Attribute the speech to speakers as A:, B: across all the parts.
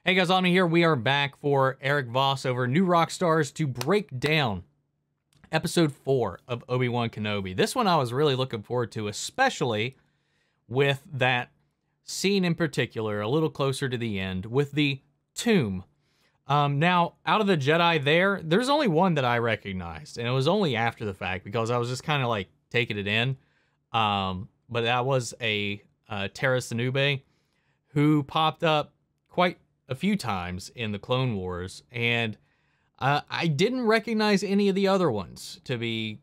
A: Hey guys, Omni here. We are back for Eric Voss over New Rockstars to break down episode 4 of Obi-Wan Kenobi. This one I was really looking forward to, especially with that scene in particular, a little closer to the end, with the tomb. Now, out of the Jedi there's only one that I recognized, and it was only after the fact because I was just kind of like taking it in. But that was a Tera Sinube who popped up quite a few times in the Clone Wars, and I didn't recognize any of the other ones, to be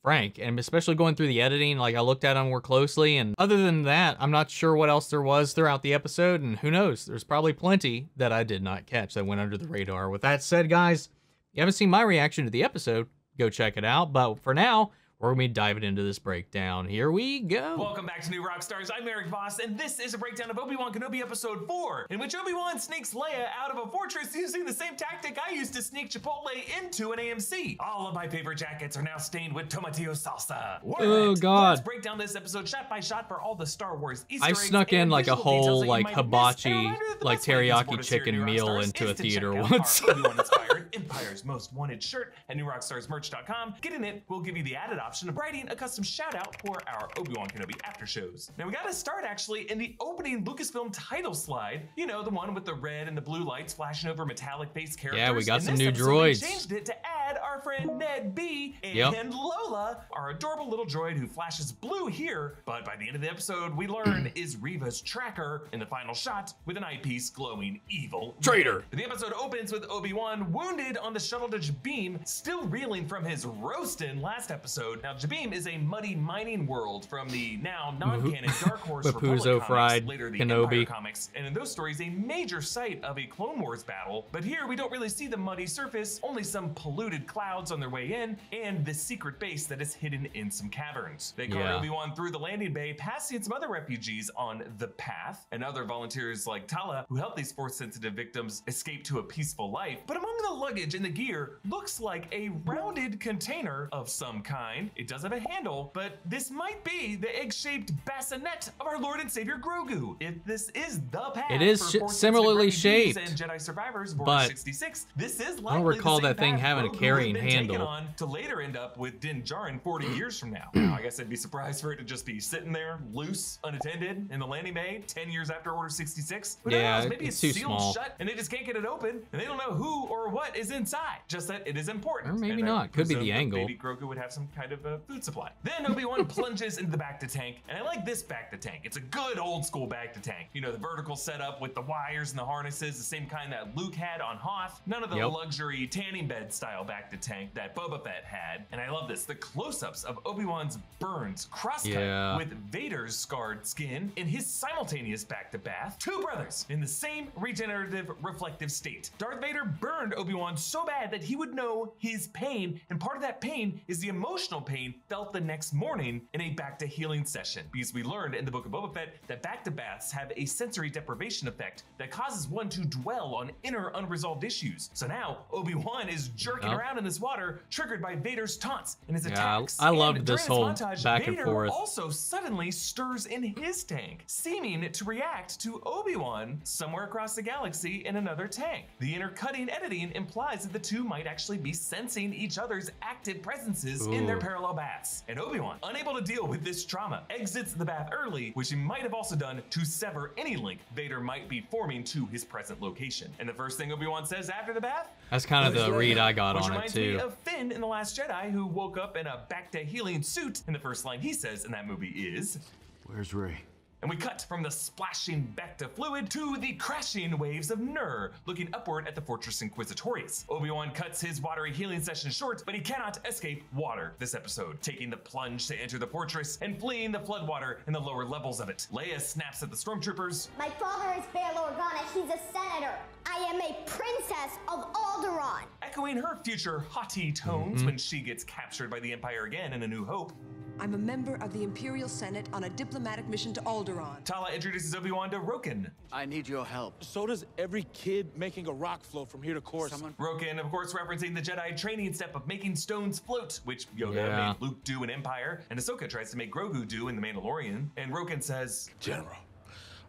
A: frank, and especially going through the editing, like I looked at them more closely, and other than that, I'm not sure what else there was throughout the episode, and who knows, there's probably plenty that I did not catch that went under the radar. With that said, guys, if you haven't seen my reaction to the episode, go check it out, but for now, we're going to be diving into this breakdown. Here we go.
B: Welcome back to New Rockstars. I'm Eric Voss, and this is a breakdown of Obi-Wan Kenobi Episode 4, in which Obi-Wan sneaks Leia out of a fortress using the same tactic I used to sneak Chipotle into an AMC. All of my favorite jackets are now stained with tomatillo salsa.
A: Oh, God.
B: Let's break down this episode shot by shot for all the Star Wars Easter eggs.
A: I've snuck in like a whole like hibachi, like teriyaki
B: chicken
A: chicken meal into a theater once.
B: Obi-Wan inspired Empire's Most Wanted shirt at newrockstarsmerch.com. Getting it will give you the added option of writing a custom shout out for our Obi-Wan Kenobi after shows. Now we gotta start actually in the opening Lucasfilm title slide. You know, the one with the red and the blue lights flashing over metallic based characters.
A: Yeah, we got
B: In
A: some
B: this
A: new
B: episode,
A: droids.
B: They changed it to add our friend Ned B and Lola, our adorable little droid who flashes blue here, but by the end of the episode we learn is Reva's tracker in the final shot with an eyepiece glowing evil
A: Traitor.
B: red. The episode opens with Obi-Wan wounded on the shuttle to Jabim, still reeling from his roastin' last episode. Now Jabim is a muddy mining world from the now non-canon Dark Horse Republic
A: Rapuzo fried
B: comics, later the
A: Kenobi.
B: Empire comics, and in those stories a major site of a Clone Wars battle, but here we don't really see the muddy surface, only some polluted clouds on their way in, and this secret base that is hidden in some caverns. They cart Obi-Wan through the landing bay, passing some other refugees on the path, and other volunteers like Tala, who help these Force-sensitive victims escape to a peaceful life. But among the luggage and the gear looks like a rounded container of some kind. It does have a handle, but this might be the egg-shaped bassinet of our Lord and Savior Grogu. If this is the path
A: It is
B: for Force-sensitive
A: similarly
B: refugees
A: shaped,
B: and Jedi survivors of
A: but
B: Order 66, this is likely
A: I don't recall
B: the same
A: that thing
B: path
A: having a
B: Grogu
A: carrying
B: would have been taken
A: handle.
B: on to later end up with Din Djarin 40 years from now. Now, I guess I'd be surprised for it to just be sitting there, loose, unattended, in the landing bay 10 years after Order 66. Who
A: Yeah,
B: knows? Maybe
A: it's
B: it's
A: too
B: sealed
A: small.
B: shut and they just can't get it open, and they don't know who or what is inside. Just that it is important.
A: Or maybe
B: And I
A: not. Could be
B: presume
A: the
B: that
A: angle.
B: Baby Grogu would have some kind of a food supply. Then Obi-Wan plunges into the bacta tank, and I like this bacta tank. It's a good old school bacta tank. You know, the vertical setup with the wires and the harnesses, the same kind that Luke had on Hoth. None of the luxury tanning bed style bacta tank that Boba Fett had. And I love this, the close-ups of Obi-Wan's burns cross-cut with Vader's scarred skin in his simultaneous bacta bath. Two brothers in the same regenerative reflective state. Darth Vader burned Obi-Wan so bad that he would know his pain, and part of that pain is the emotional pain felt the next morning in a bacta healing session. Because we learned in the Book of Boba Fett that bacta baths have a sensory deprivation effect that causes one to dwell on inner unresolved issues. So now Obi-Wan is jerking around in this water, triggered by Vader's taunts and his attacks.
A: I loved
B: And
A: this
B: during
A: whole
B: montage,
A: back and
B: Vader
A: forth.
B: also suddenly stirs in his tank, seeming to react to Obi-Wan somewhere across the galaxy in another tank. The intercutting editing implies that the two might actually be sensing each other's active presences in their parallel baths. And Obi-Wan, unable to deal with this trauma, exits the bath early, which he might have also done to sever any link Vader might be forming to his present location. And the first thing Obi-Wan says after the bath,
A: That's kind of the read I got
B: which
A: on it
B: reminds
A: too.
B: me of Finn in The Last Jedi, who woke up in a bacta healing suit, and the first line he says in that movie is,
C: "Where's Rey?"
B: And we cut from the splashing bacta fluid to the crashing waves of Nur, looking upward at the Fortress Inquisitorius. Obi-Wan cuts his watery healing session short, but he cannot escape water this episode, taking the plunge to enter the fortress and fleeing the floodwater in the lower levels of it. Leia snaps at the stormtroopers.
D: My father is Bail Organa. He's a senator. I am a princess of Alderaan.
B: Echoing her future haughty tones when she gets captured by the Empire again in A New Hope.
E: I'm a member of the Imperial Senate on a diplomatic mission to Alderaan.
B: Tala introduces Obi-Wan to Roken.
C: I need your help.
F: So does every kid making a rock float from here to Coruscant.
B: Roken, of course, referencing the Jedi training step of making stones float, which Yoda made Luke do in Empire, and Ahsoka tries to make Grogu do in The Mandalorian. And Roken says,
F: General,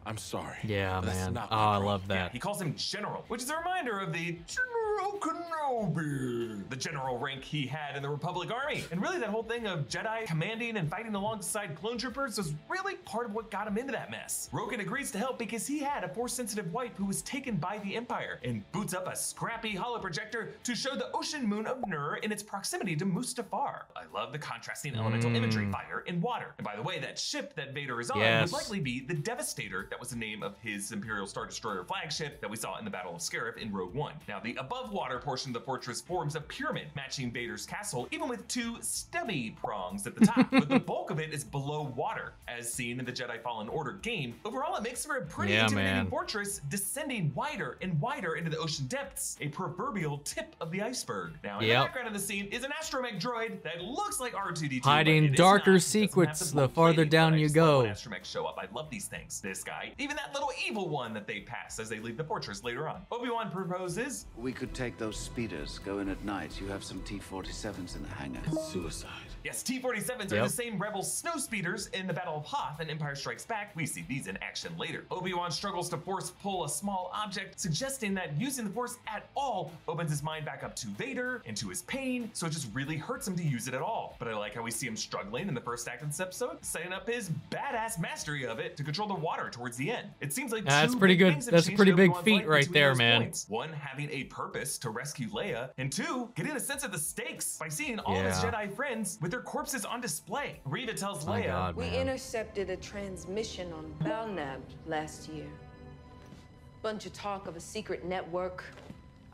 F: I'm sorry.
A: Yeah,
F: That's
A: man.
F: not
A: Oh,
F: my
A: I
F: problem.
A: love
B: Yeah,
A: that.
B: he calls him General, which is a reminder of the General Kenobi, the general rank he had in the Republic Army. And really that whole thing of Jedi commanding and fighting alongside clone troopers was really part of what got him into that mess. Roken agrees to help because he had a Force-sensitive wife who was taken by the Empire and boots up a scrappy holoprojector to show the ocean moon of Nur in its proximity to Mustafar. I love the contrasting elemental imagery, fire and water. And by the way, that ship that Vader is on
A: Yes.
B: would likely be the Devastator. That was the name of his Imperial Star Destroyer flagship that we saw in the Battle of Scarif in Rogue One. Now, the above water portion of the fortress forms a pyramid matching Vader's castle, even with two stubby prongs at the top, but the bulk of it is below water, as seen in the Jedi Fallen Order game. Overall, it makes for a pretty intimidating
A: man.
B: fortress descending wider and wider into the ocean depths, a proverbial tip of the iceberg. Now, in the background of the scene is an astromech droid that looks like R2-D2,
A: Hiding
B: but it is
A: darker
B: not. It doesn't have
A: secrets
B: the
A: the
B: blue
A: farther
B: plating,
A: down
B: but I
A: you
B: just love when
A: go.
B: astromechs show up. I love these things. This guy, even that little evil one that they pass as they leave the fortress later on. Obi-Wan proposes,
C: We could take those speeders, go in at night. You have some T-47s in the hangar.
F: Suicide.
B: yes, T-47s are
A: Yep.
B: the same rebel snow speeders in the Battle of Hoth and Empire Strikes Back. We see these in action later. Obi-Wan struggles to force pull a small object, suggesting that using the Force at all opens his mind back up to Vader and to his pain, so it just really hurts him to use it at all. But I like how we see him struggling in the first act of this episode, setting up his badass mastery of it to control the water towards the end. It seems like
A: That's
B: two
A: pretty
B: big
A: good.
B: things have
A: That's a
B: changed
A: pretty big
B: Obi-Wan's
A: feat
B: life
A: right
B: between
A: there,
B: those
A: man.
B: points. One, having a purpose to rescue Leia, and two, getting a sense of the stakes by seeing all of his
A: Yeah.
B: Jedi friends with their corpses on display. Reva tells
A: My
B: Leia,
A: God,
G: We
A: man.
G: intercepted a transmission on Balnab last year. Bunch of talk of a secret network,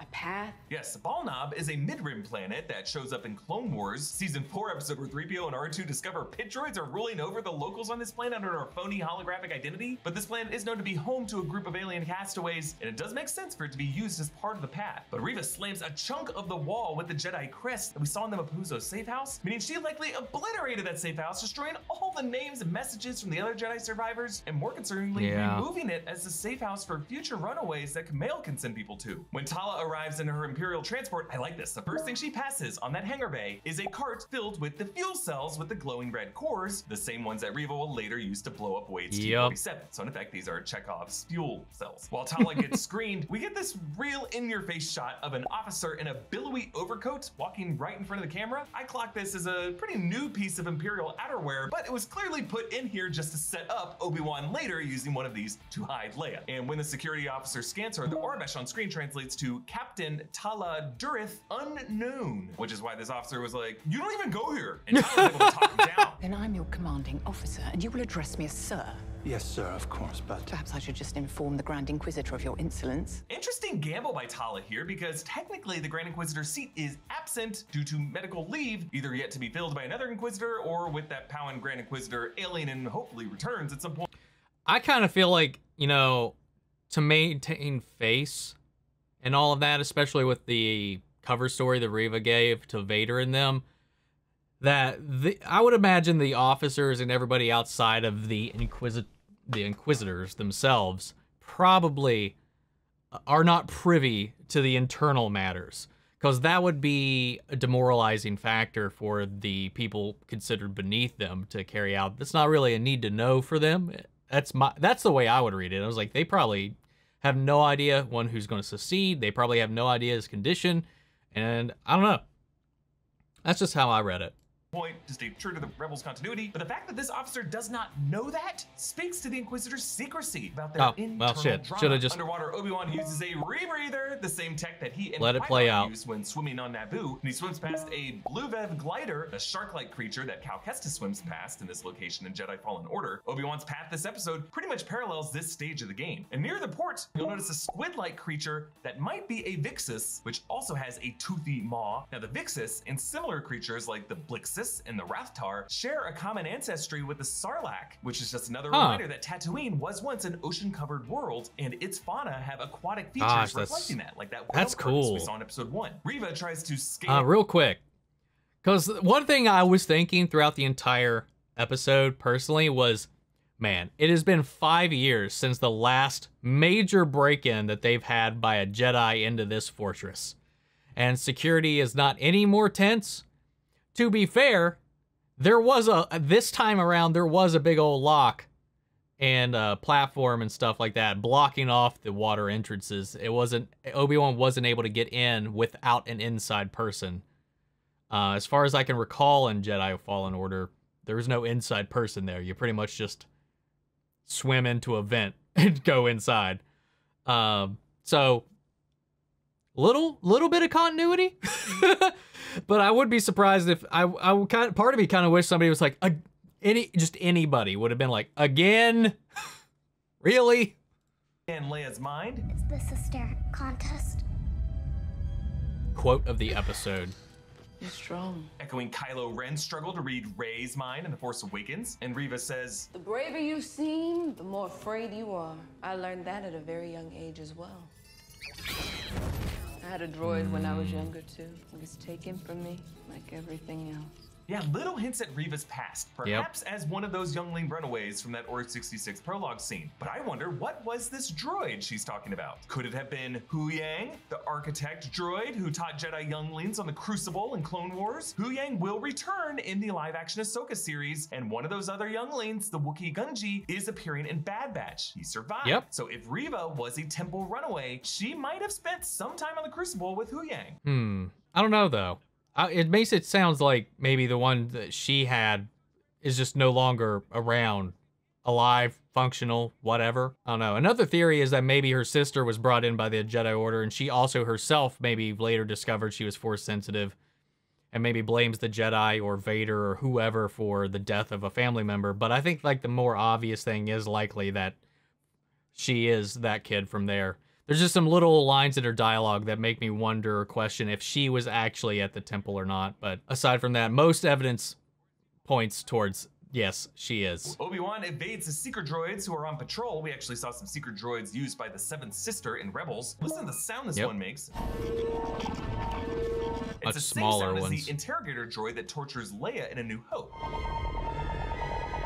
G: a path.
B: yes, Balnob is a mid-rim planet that shows up in Clone Wars Season 4 episode where 3PO and R2 discover pit droids are ruling over the locals on this planet under a phony holographic identity. But this planet is known to be home to a group of alien castaways, and it does make sense for it to be used as part of the path. But Reva slams a chunk of the wall with the Jedi crest that we saw in the Mapuzo safe house, meaning she likely obliterated that safe house, destroying all the names and messages from the other Jedi survivors, and more concerningly,
A: Yeah.
B: removing it as the safe house for future runaways that Kumail can send people to. When Tala arrives in her Imperial transport, I like this. The first thing she passes on that hangar bay is a cart filled with the fuel cells with the glowing red cores, the same ones that Reva will later use to blow up Wade's
A: Yup.
B: T-47. So in effect, these are Chekhov's fuel cells. While Tala gets screened, we get this real in-your-face shot of an officer in a billowy overcoat walking right in front of the camera. I clock this as a pretty new piece of Imperial outerwear, but it was clearly put in here just to set up Obi-Wan later using one of these to hide Leia. And when the security officer scans her, the Aurebesh on screen translates to Captain Tala Durith Unknown, which is why this officer was like, "You don't even go here," and Tala's able to talk him down.
H: Then I'm your commanding officer, and you will address me as Sir.
C: Yes, sir, of course, but...
H: Perhaps I should just inform the Grand Inquisitor of your insolence.
B: Interesting gamble by Tala here, because technically the Grand Inquisitor's seat is absent due to medical leave, either yet to be filled by another Inquisitor or with that Powan Grand Inquisitor alien and hopefully returns at some point.
A: I kind of feel like, you know, to maintain face and all of that, especially with the cover story that Reva gave to Vader and them, that I would imagine the officers and everybody outside of the Inquisitors themselves probably are not privy to the internal matters, because that would be a demoralizing factor for the people considered beneath them to carry out. That's not really a need to know for them. That's the way I would read it. I was like, they probably have no idea who's going to succeed. They probably have no idea his condition, and I don't know. That's just how I read it.
B: Point to stay true to the Rebels' continuity, but the fact that this officer does not know that speaks to the Inquisitor's secrecy about their internal
A: shit.
B: drama.
A: Should've just
B: Underwater, Obi-Wan uses a rebreather, the same tech that he and
A: let it play
B: Qui-Gon
A: out.
B: used when swimming on Naboo, and he swims past a Blue Vev glider, a shark-like creature that Cal Kestis swims past in this location in Jedi Fallen Order. Obi-Wan's path this episode pretty much parallels this stage of the game. And near the port, you'll notice a squid-like creature that might be a Vixus, which also has a toothy maw. Now the Vixus and similar creatures like the Blixus and the Rathtar share a common ancestry with the Sarlacc, which is just another reminder that Tatooine was once an ocean-covered world, and its fauna have aquatic features reflecting that, like that
A: that's cool.
B: we saw in episode 1. Reva tries to scale
A: real quick, because one thing I was thinking throughout the entire episode personally was, man, it has been 5 years since the last major break-in that they've had by a Jedi into this fortress, and security is not any more tense. To be fair, this time around there was a big old lock and platform and stuff like that, blocking off the water entrances. Obi-Wan wasn't able to get in without an inside person. As far as I can recall in Jedi Fallen Order, there was no inside person there. You pretty much just swim into a vent and go inside. So little bit of continuity, but I would be surprised if part of me kind of wish somebody was like, anybody would have been like, again, really?
B: And Leia's mind.
D: It's the sister contest.
A: Quote of the episode.
G: You're strong.
B: Echoing Kylo Ren's struggle to read Rey's mind in The Force Awakens. And Reva says,
G: The braver you seem, the more afraid you are. I learned that at a very young age as well. I had a droid when I was younger too. It was taken from me like everything else.
B: yeah, little hints at Reva's past, perhaps as one of those youngling runaways from that Order 66 prologue scene. But I wonder, what was this droid she's talking about? Could it have been Huyang, the architect droid who taught Jedi younglings on the Crucible and Clone Wars? Huyang will return in the live-action Ahsoka series, and one of those other younglings, the Wookiee Gunji, is appearing in Bad Batch. He survived.
A: Yep.
B: So if Reva was a Temple runaway, she might have spent some time on the Crucible with Huyang.
A: I don't know though. It makes it sounds like maybe the one that she had is just no longer around, alive, functional, whatever. I don't know. Another theory is that maybe her sister was brought in by the Jedi Order, and she also herself maybe later discovered she was Force sensitive, and maybe blames the Jedi or Vader or whoever for the death of a family member. But I think like the more obvious thing is likely that she is that kid from there. There's just some little lines in her dialogue that make me wonder or question if she was actually at the temple or not. But aside from that, most evidence points towards, yes, she is.
B: Obi-Wan evades the secret droids who are on patrol. We actually saw some secret droids used by the Seventh Sister in Rebels. Listen to the sound this one makes. It's
A: Much
B: the
A: smaller
B: same sound
A: ones.
B: as the interrogator droid that tortures Leia in A New Hope.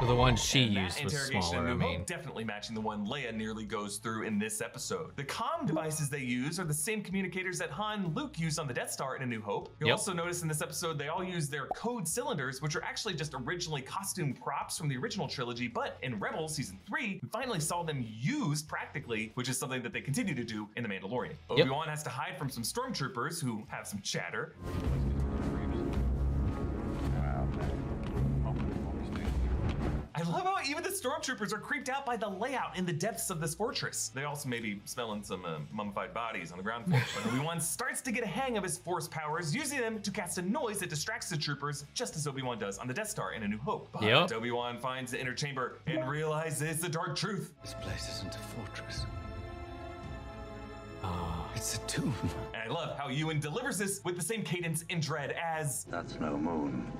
A: The one she
B: And
A: used
B: that
A: was
B: interrogation
A: smaller, I
B: in New
A: mean.
B: Hope definitely matching the one Leia nearly goes through in this episode. The comm devices they use are the same communicators that Han and Luke used on the Death Star in A New Hope. You'll also notice in this episode they all use their code cylinders, which are actually just originally costume props from the original trilogy, but in Rebels Season 3, we finally saw them used practically, which is something that they continue to do in The Mandalorian. Obi-Wan has to hide from some stormtroopers who have some chatter. I love how even the stormtroopers are creeped out by the layout in the depths of this fortress. They also may be smelling some mummified bodies on the ground floor. But Obi-Wan starts to get a hang of his Force powers, using them to cast a noise that distracts the troopers, just as Obi-Wan does on the Death Star in A New Hope. But Obi-Wan finds the inner chamber and realizes the dark truth.
C: This place isn't a fortress. It's a tomb.
B: And I love how Ewan delivers this with the same cadence in Dread as...
I: That's no moon.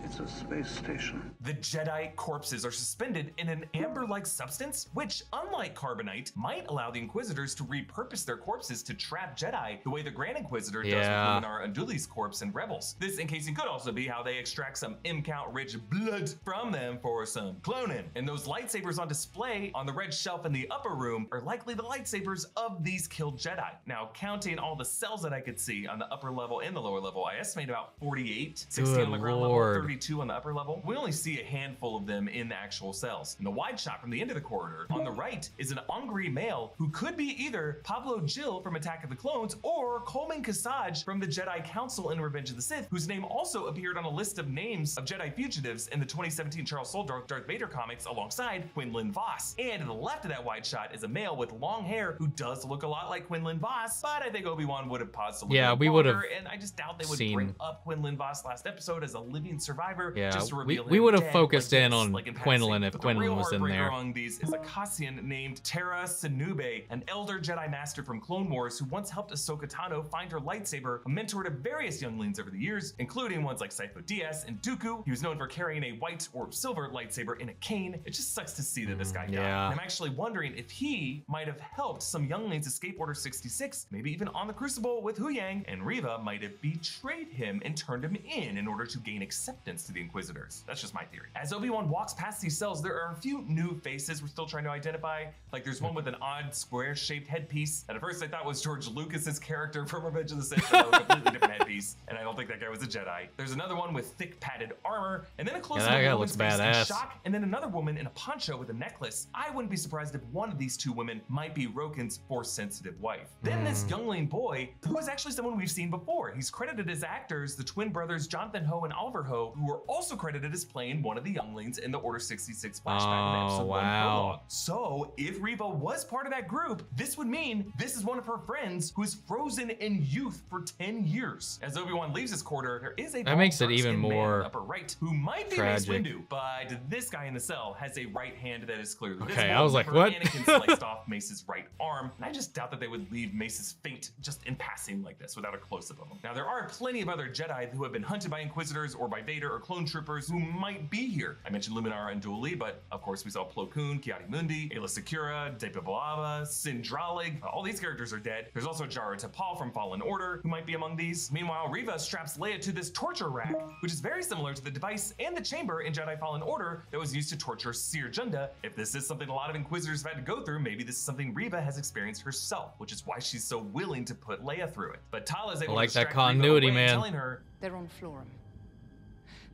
I: It's a space station.
B: The Jedi corpses are suspended in an amber-like substance, which, unlike carbonite, might allow the Inquisitors to repurpose their corpses to trap Jedi the way the Grand Inquisitor does with Luminar Unduli's corpse in Rebels. This encasing could also be how they extract some M-count-rich blood from them for some cloning. And those lightsabers on display on the red shelf in the upper room are likely the lightsabers of these killed Jedi. Now, counting all the cells that I could see on the upper level and the lower level, I estimate about 48, 60 on the ground level, 32 on the upper level. We only see a handful of them in the actual cells. In the wide shot from the end of the corridor, on the right is an Ungri male who could be either Pablo Jill from Attack of the Clones or Coleman Kasaj from the Jedi Council in Revenge of the Sith, whose name also appeared on a list of names of Jedi fugitives in the 2017 Charles Soule Darth Vader comics alongside Quinlan Vos. And to the left of that wide shot is a male with long hair who does look a lot like Quinlan Vos, but I think Obi-Wan would have paused a little bit longer, and I just doubt they would bring up Quinlan Vos last episode as a living survivor. Just to reveal
A: we would have
B: dead,
A: focused
B: like
A: in
B: this,
A: on
B: like
A: Quinlan if
B: but
A: Quinlan was in
B: the real
A: there.
B: heartbreaker among these is a Cassian named Tara Sinube, an elder Jedi master from Clone Wars who once helped Ahsoka Tano find her lightsaber, a mentor to various younglings over the years, including ones like Sifo Dyas and Dooku. He was known for carrying a white or silver lightsaber in a cane. It just sucks to see that this guy died. And I'm actually wondering if he might have helped some younglings escape Order 66, maybe even on the Crucible with Huyang, and Reva might have betrayed him and turned him in order to gain acceptance allegiance to the Inquisitors. That's just my theory. As Obi-Wan walks past these cells, there are a few new faces we're still trying to identify. Like there's one with an odd square-shaped headpiece that at first I thought was George Lucas's character from Revenge of the Sith, but a completely different headpiece, and I don't think that guy was a Jedi. There's another one with thick padded armor, and then a close-up
A: that
B: of
A: guy
B: a
A: looks
B: woman's face in
A: badass.
B: shock, and then another woman in a poncho with a necklace. I wouldn't be surprised if one of these two women might be Roken's Force-sensitive wife. Then this youngling boy, who is actually someone we've seen before. He's credited as actors, the twin brothers Jonathan Ho and Oliver Ho, who were also credited as playing one of the younglings in the Order 66 flashback in episode 1 prologue. So if Reva was part of that group, this would mean this is one of her friends who is frozen in youth for 10 years. As Obi-Wan leaves his quarter, there is a
A: That makes it
B: dark-skinned
A: even
B: man
A: more
B: upper right who might be
A: tragic.
B: Mace Windu, but this guy in the cell has a right hand that is clearly
A: Okay,
B: visible.
A: I was like,
B: Remember,
A: what?
B: Anakin sliced off Mace's right arm, and I just doubt that they would leave Mace's fate just in passing like this without a close-up of him. Now, there are plenty of other Jedi who have been hunted by Inquisitors or by Vader or clone troopers who might be here. I mentioned Luminara and Dual Li, but of course we saw Plo Koon, Ki-Adi-Mundi, Aayla Secura, Depa Billaba, Sindralig. All these characters are dead. There's also Jara Tapal from Fallen Order, who might be among these. Meanwhile, Reva straps Leia to this torture rack, which is very similar to the device and the chamber in Jedi Fallen Order that was used to torture Seer Junda. If this is something a lot of Inquisitors have had to go through, maybe this is something Reva has experienced herself, which is why she's so willing to put Leia through it. But Tala is able
A: like
B: to
A: that
B: distract Reva
A: continuity,
B: away,
A: man.
B: telling her,
H: They're on Florum.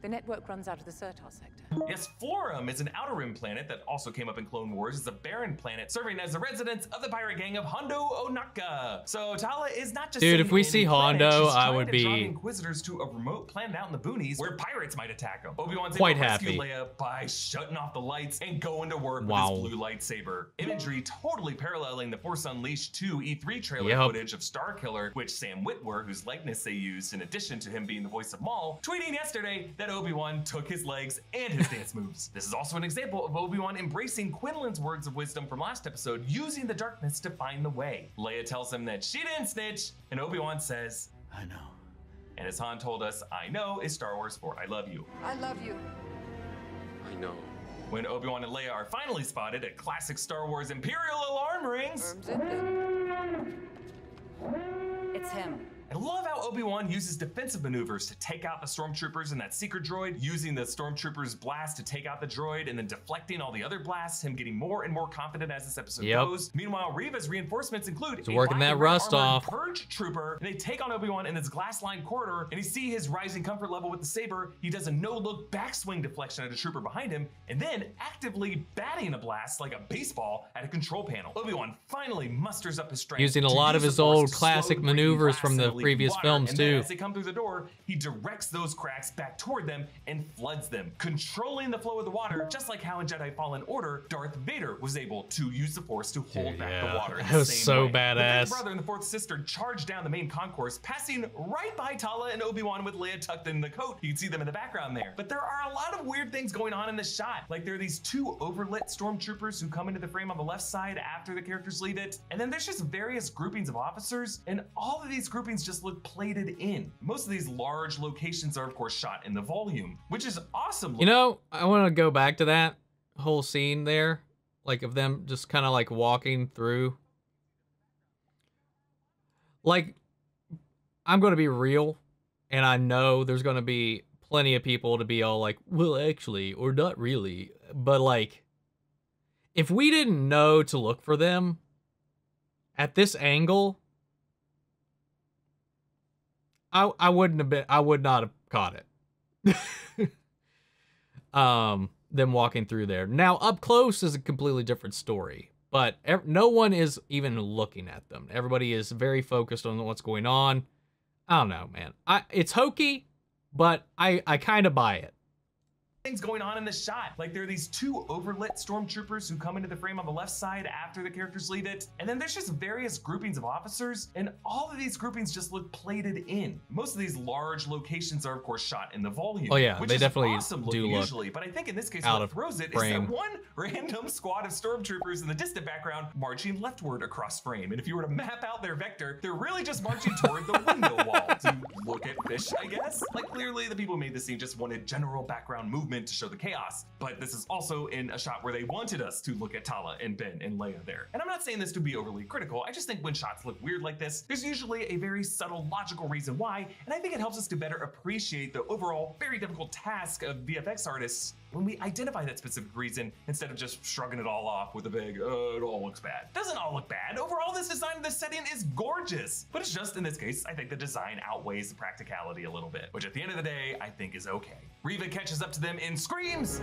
H: The network runs out of the Sertar sector.
B: yes, Florum is an outer rim planet that also came up in Clone Wars. It's a barren planet serving as the residence of the pirate gang of Hondo Ohnaka. So Tala is not just
A: Dude, if we see Hondo, I would
B: be
A: be
B: Inquisitors to a remote planet out in the boonies where pirates might attack them. Obi-Wan's
A: quite
B: able to rescue
A: happy.
B: Leia by shutting off the lights and going to work
A: Wow.
B: with his blue lightsaber. Imagery totally paralleling the Force Unleashed 2 E3 trailer
A: Yep.
B: footage of Starkiller, which Sam Witwer, whose likeness they used in addition to him being the voice of Maul, tweeting yesterday that Obi-Wan took his legs and his dance moves. This is also an example of Obi-Wan embracing Quinlan's words of wisdom from last episode, using the darkness to find the way. Leia tells him that she didn't snitch, and Obi-Wan says,
C: I know.
B: and as Han told us, I know is Star Wars for I love you.
E: I love you.
I: I know.
B: When Obi-Wan and Leia are finally spotted at classic Star Wars Imperial alarm rings,
E: Worms in them.
H: It's him.
B: I love how Obi-Wan uses defensive maneuvers to take out the stormtroopers and that secret droid, using the stormtrooper's blast to take out the droid and then deflecting all the other blasts, him getting more and more confident as this episode
A: Yep.
B: goes. Meanwhile, Reva's reinforcements include a
A: working
B: black
A: that
B: and red
A: rust
B: armored
A: off.
B: Purge trooper, and they take on Obi-Wan in this glass-lined corridor, and you see his rising comfort level with the saber. He does a no-look backswing deflection at a trooper behind him, and then actively batting a blast like a baseball at a control panel. Obi-Wan finally musters up his strength,
A: Using a
B: to
A: lot of
B: use
A: his
B: the Force
A: old
B: to
A: classic
B: slow the breaking
A: maneuvers
B: glass
A: from
B: and
A: the
B: leaking
A: previous
B: water,
A: films,
B: and then
A: too.
B: as they come through the door, he directs those cracks back toward them and floods them, controlling the flow of the water, just like how in Jedi Fallen Order, Darth Vader was able to use the Force to hold back
A: yeah.
B: the water. in
A: That
B: the
A: was
B: same
A: so
B: way. The
A: badass.
B: Fifth brother and the fourth sister charge down the main concourse, passing right by Tala and Obi-Wan with Leia tucked in the coat. You can see them in the background there. But there are a lot of weird things going on in this shot. Like there are these two overlit stormtroopers who come into the frame on the left side after the characters leave it. And then there's just various groupings of officers, and all of these groupings just look plated in. Most of these large locations are of course shot in the volume, which is awesome.
A: You know, I want to go back to that whole scene there, like of them just kind of like walking through. Like, I'm going to be real, and I know there's going to be plenty of people to be all like, well, actually, or not really. But like, if we didn't know to look for them at this angle, I would not have caught it. Them walking through there. Now, up close is a completely different story, but no one is even looking at them. Everybody is very focused on what's going on. I don't know, man. It's hokey, but I kind of buy it.
B: Things going on in this shot. Like there are these two overlit stormtroopers who come into the frame on the left side after the characters leave it. And then there's just various groupings of officers, and all of these groupings just look plated in. Most of these large locations are of course shot in the volume.
A: Oh, yeah,
B: which
A: they
B: is
A: definitely
B: awesome
A: do
B: looking
A: look
B: usually. But I think in this case
A: out
B: what
A: of
B: throws it is
A: frame.
B: that one random squad of stormtroopers in the distant background marching leftward across frame. And if you were to map out their vector, they're really just marching toward the window wall to look at fish, I guess. Like clearly the people who made this scene just wanted general background movement. movement to show the chaos. But this is also in a shot where they wanted us to look at Tala and Ben and Leia there. And I'm not saying this to be overly critical, I just think when shots look weird like this, there's usually a very subtle logical reason why, and I think it helps us to better appreciate the overall very difficult task of VFX artists when we identify that specific reason instead of just shrugging it all off with a big, it all looks bad. Doesn't all look bad. Overall, this design of the setting is gorgeous. But it's just, in this case, I think the design outweighs the practicality a little bit, which at the end of the day, I think is okay. Reva catches up to them and screams,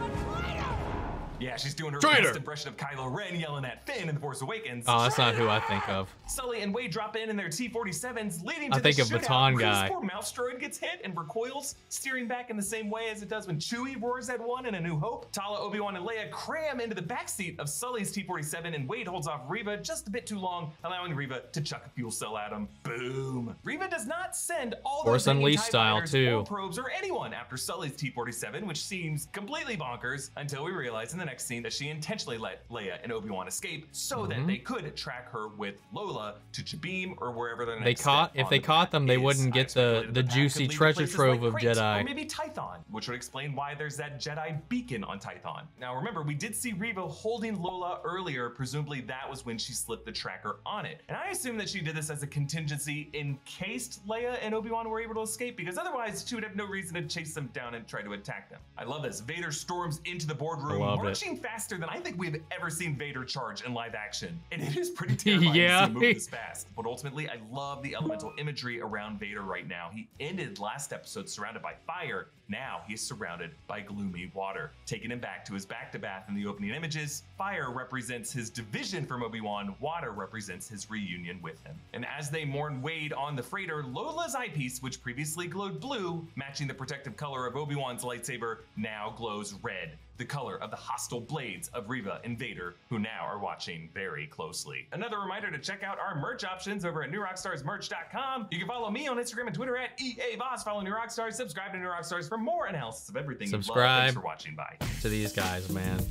B: yeah, she's doing her best impression of Kylo Ren yelling at Finn in The Force Awakens.
A: Oh, that's not who I think of.
B: Sully and Wade drop in their T-47s, leading to
A: I think of Baton Guy.
B: Poor mouse droid gets hit and recoils, steering back in the same way as it does when Chewie roars at one in A New Hope. Tala, Obi-Wan, and Leia cram into the backseat of Sully's T-47, and Wade holds off Reva just a bit too long, allowing Reva to chuck a fuel cell at him. Boom. Reva does not send all those
A: Force Unleashed style too.
B: or probes or anyone after Sully's T-47, which seems completely bonkers until we realize in the next scene that she intentionally let Leia and Obi-Wan escape so that they could track her with Lola to Jabeam or wherever their next
A: if they caught them, they wouldn't get the juicy treasure trove of Jedi.
B: Or maybe Tython, which would explain why there's that Jedi beacon on Tython. Now remember, we did see Reva holding Lola earlier, presumably that was when she slipped the tracker on it. And I assume that she did this as a contingency in case Leia and Obi-Wan were able to escape, because otherwise she would have no reason to chase them down and try to attack them. I love this. Vader storms into the boardroom, marching faster than I think we've ever seen Vader charge in live action. And it is pretty terrifying to see him move this fast. But ultimately, I love the elemental imagery around Vader right now. He ended last episode surrounded by fire. Now he is surrounded by gloomy water, taking him back to his back-to-bath in the opening images. Fire represents his division from Obi-Wan, water represents his reunion with him. And as they mourn Wade on the freighter, Lola's eyepiece, which previously glowed blue, matching the protective color of Obi-Wan's lightsaber, now glows red, the color of the hostile blades of Reva and Vader, who now are watching very closely. Another reminder to check out our merch options over at NewRockstarsMerch.com. You can follow me on Instagram and Twitter at EAVoss. Follow New Rockstars, subscribe to New Rockstars for more analysis of everything you love. Thanks for watching. Bye.
A: To these guys, man.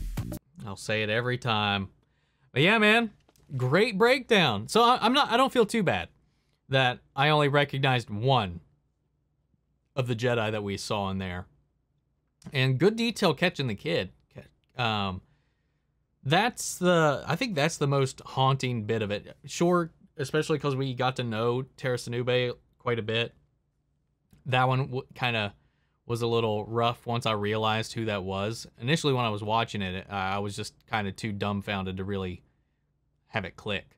A: I'll say it every time. But yeah, man, great breakdown. So I don't feel too bad that I only recognized one of the Jedi that we saw in there. And good detail catching the kid. I think that's the most haunting bit of it. Sure, especially because we got to know Tera Sinube quite a bit. That one kind of was a little rough once I realized who that was. Initially, when I was watching it, I was just kind of too dumbfounded to really have it click.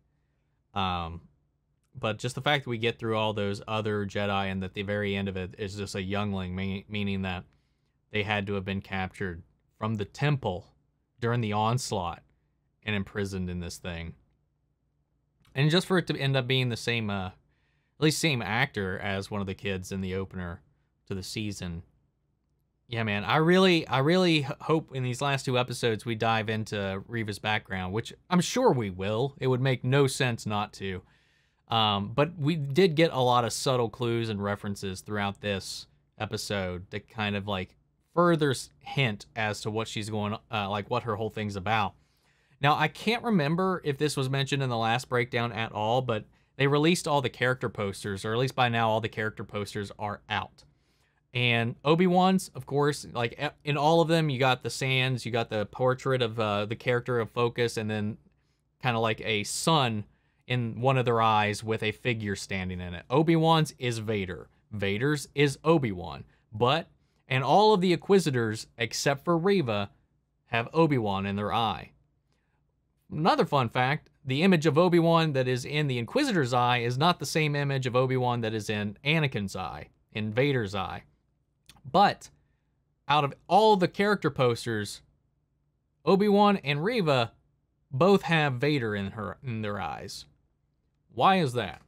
A: But just the fact that we get through all those other Jedi and that the very end of it is just a youngling, meaning that they had to have been captured from the temple during the onslaught and imprisoned in this thing. And just for it to end up being the same, at least same actor as one of the kids in the opener to the season. Yeah, man, I really hope in these last two episodes we dive into Reva's background, which I'm sure we will. It would make no sense not to. But we did get a lot of subtle clues and references throughout this episode that kind of like further hint as to what she's going, like what her whole thing's about. Now, I can't remember if this was mentioned in the last breakdown at all, but they released all the character posters, or at least by now all the character posters are out. And Obi-Wan's, of course, like in all of them, you got the sands, you got the portrait of the character of focus, and then kind of like a sun in one of their eyes with a figure standing in it. Obi-Wan's is Vader. Vader's is Obi-Wan. And all of the Inquisitors, except for Reva, have Obi-Wan in their eye. Another fun fact, the image of Obi-Wan that is in the Inquisitor's eye is not the same image of Obi-Wan that is in Anakin's eye, in Vader's eye. But out of all the character posters, Obi-Wan and Reva both have Vader in their eyes. Why is that?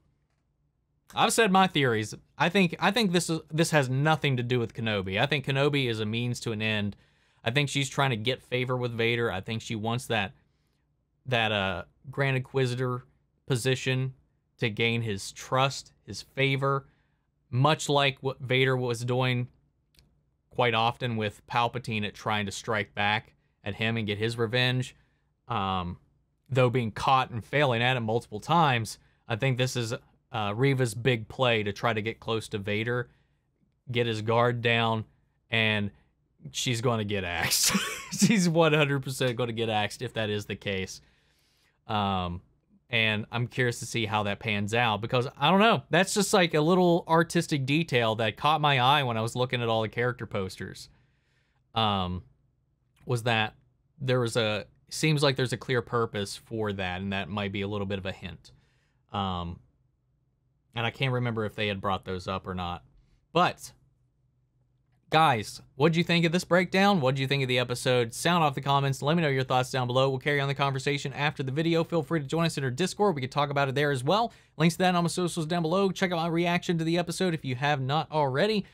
A: I've said my theories. I think this has nothing to do with Kenobi. I think Kenobi is a means to an end. I think she's trying to get favor with Vader. I think she wants that Grand Inquisitor position to gain his trust, his favor, much like what Vader was doing quite often with Palpatine at trying to strike back at him and get his revenge. Though being caught and failing at it multiple times, I think this is Reva's big play to try to get close to Vader, get his guard down, and she's going to get axed. She's 100% going to get axed if that is the case. And I'm curious to see how that pans out, because I don't know. That's just like a little artistic detail that caught my eye when I was looking at all the character posters. Was that seems like there's a clear purpose for that, and that might be a little bit of a hint. And I can't remember if they had brought those up or not. But guys, what'd you think of this breakdown? What'd you think of the episode? Sound off the comments. Let me know your thoughts down below. We'll carry on the conversation after the video. Feel free to join us in our Discord. We can talk about it there as well. Links to that on my socials down below. Check out my reaction to the episode if you have not already.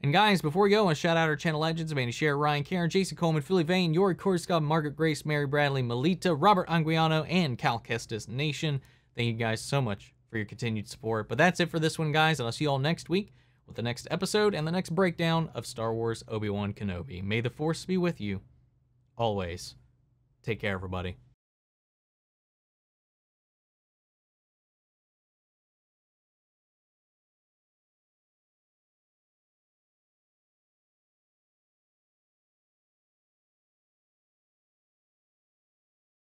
A: And guys, before we go, I want to shout out our channel legends: Manny Share, Ryan Karen, Jason Coleman, Philly Vane, Yori Korskov, Margaret Grace, Mary Bradley, Melita, Robert Anguiano, and Cal Kestis Nation. Thank you guys so much for your continued support. But that's it for this one, guys, and I'll see you all next week with the next episode and the next breakdown of Star Wars Obi-Wan Kenobi. May the Force be with you always. Take care, everybody.